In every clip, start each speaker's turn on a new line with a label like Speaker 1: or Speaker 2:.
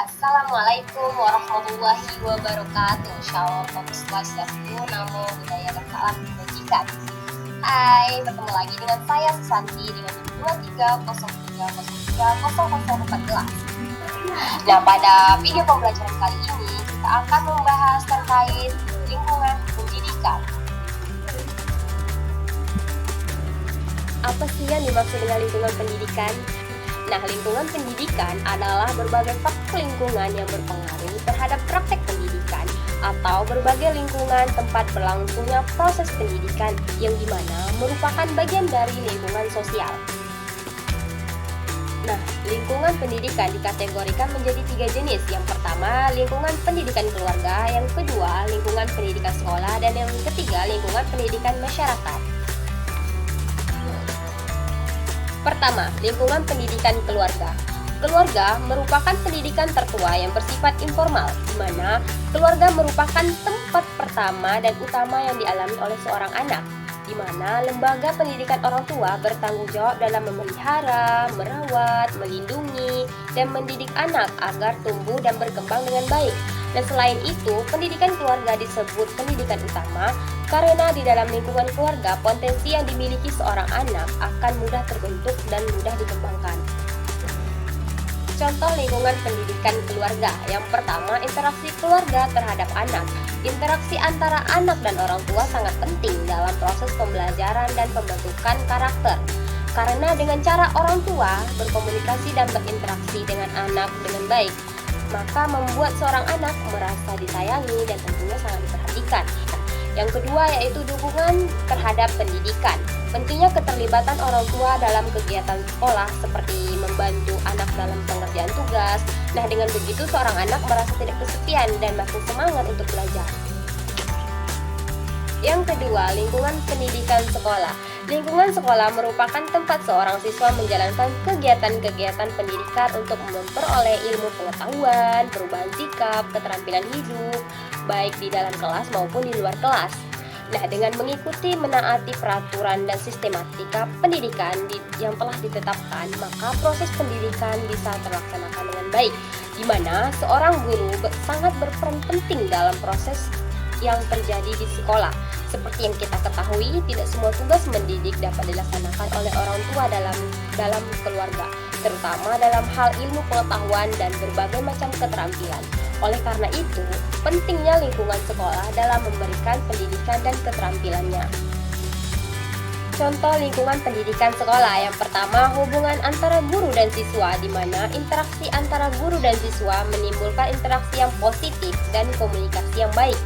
Speaker 1: Assalamualaikum warahmatullahi wabarakatuh. Shalom, Om Swastiastu, Namo Buddhaya, salam kebajikan. Hai, bertemu lagi dengan saya Susanti dengan 2303030014. Nah, pada video pembelajaran kali ini kita akan membahas terkait lingkungan pendidikan. Apa sih yang dimaksud dengan lingkungan pendidikan? Nah, lingkungan pendidikan adalah berbagai faktor lingkungan yang berpengaruh terhadap praktek pendidikan atau berbagai lingkungan tempat berlangsungnya proses pendidikan yang dimana merupakan bagian dari lingkungan sosial. Nah, lingkungan pendidikan dikategorikan menjadi 3 jenis. Yang pertama, lingkungan pendidikan keluarga, yang kedua, lingkungan pendidikan sekolah, dan yang ketiga, lingkungan pendidikan masyarakat. Pertama, lingkungan pendidikan keluarga. Keluarga merupakan pendidikan tertua yang bersifat informal, di mana keluarga merupakan tempat pertama dan utama yang dialami oleh seorang anak, di mana lembaga pendidikan orang tua bertanggung jawab dalam memelihara, merawat, melindungi, dan mendidik anak agar tumbuh dan berkembang dengan baik. Dan selain itu, pendidikan keluarga disebut pendidikan utama karena di dalam lingkungan keluarga, potensi yang dimiliki seorang anak akan mudah terbentuk dan mudah dikembangkan. Contoh lingkungan pendidikan keluarga. Yang pertama, interaksi keluarga terhadap anak. Interaksi antara anak dan orang tua sangat penting dalam proses pembelajaran dan pembentukan karakter. Karena dengan cara orang tua berkomunikasi dan berinteraksi dengan anak dengan baik, maka membuat seorang anak merasa disayangi dan tentunya sangat diperhatikan. Yang kedua yaitu dukungan terhadap pendidikan. Pentingnya keterlibatan orang tua dalam kegiatan sekolah seperti membantu anak dalam pengerjaan tugas. Nah, dengan begitu seorang anak merasa tidak kesepian dan makin semangat untuk belajar. Yang kedua, lingkungan pendidikan sekolah. Lingkungan sekolah merupakan tempat seorang siswa menjalankan kegiatan-kegiatan pendidikan untuk memperoleh ilmu pengetahuan, perubahan sikap, keterampilan hidup, baik di dalam kelas maupun di luar kelas. Nah, dengan mengikuti menaati peraturan dan sistematika pendidikan yang telah ditetapkan, maka proses pendidikan bisa terlaksanakan dengan baik, di mana seorang guru sangat berperan penting dalam proses yang terjadi di sekolah. Seperti yang kita ketahui, tidak semua tugas mendidik dapat dilaksanakan oleh orang tua dalam keluarga, terutama dalam hal ilmu pengetahuan dan berbagai macam keterampilan. Oleh karena itu, pentingnya lingkungan sekolah dalam memberikan pendidikan dan keterampilannya. Contoh lingkungan pendidikan sekolah. Yang pertama, hubungan antara guru dan siswa, di mana interaksi antara guru dan siswa menimbulkan interaksi yang positif dan komunikasi yang baik,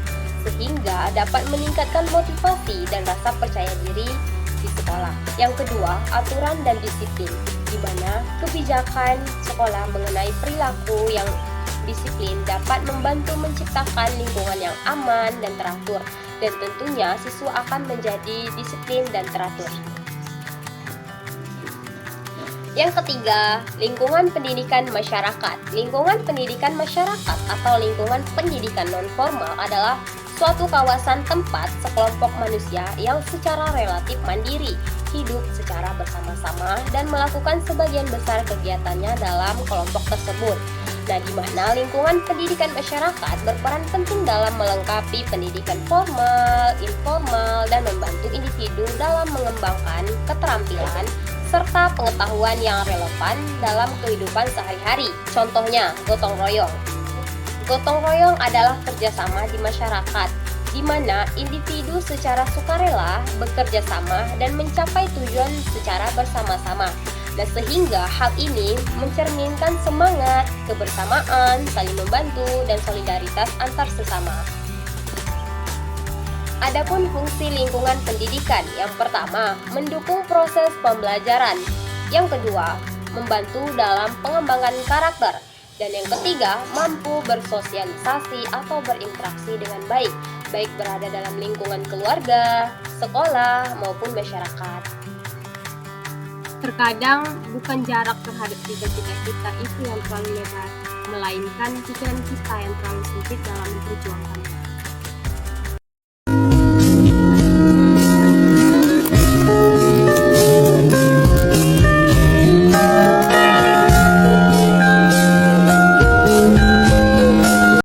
Speaker 1: sehingga dapat meningkatkan motivasi dan rasa percaya diri di sekolah. Yang kedua, aturan dan disiplin, di mana kebijakan sekolah mengenai perilaku yang disiplin dapat membantu menciptakan lingkungan yang aman dan teratur, dan tentunya siswa akan menjadi disiplin dan teratur. Yang ketiga, lingkungan pendidikan masyarakat. Lingkungan pendidikan masyarakat atau lingkungan pendidikan non-formal adalah suatu kawasan tempat sekelompok manusia yang secara relatif mandiri, hidup secara bersama-sama dan melakukan sebagian besar kegiatannya dalam kelompok tersebut. Nah, di mana lingkungan pendidikan masyarakat berperan penting dalam melengkapi pendidikan formal, informal, dan membantu individu dalam mengembangkan keterampilan serta pengetahuan yang relevan dalam kehidupan sehari-hari. Contohnya, gotong royong. Gotong royong adalah kerjasama di masyarakat, di mana individu secara sukarela bekerja sama dan mencapai tujuan secara bersama-sama. Dan sehingga hal ini mencerminkan semangat, kebersamaan, saling membantu, dan solidaritas antar sesama. Adapun fungsi lingkungan pendidikan, yang pertama, mendukung proses pembelajaran. Yang kedua, membantu dalam pengembangan karakter. Dan yang ketiga, mampu bersosialisasi atau berinteraksi dengan baik, baik berada dalam lingkungan keluarga, sekolah, maupun masyarakat. Terkadang bukan jarak terhadap cita-cita kita itu yang terlalu lebar, melainkan pikiran kita yang terlalu sempit dalam memperjuangkannya.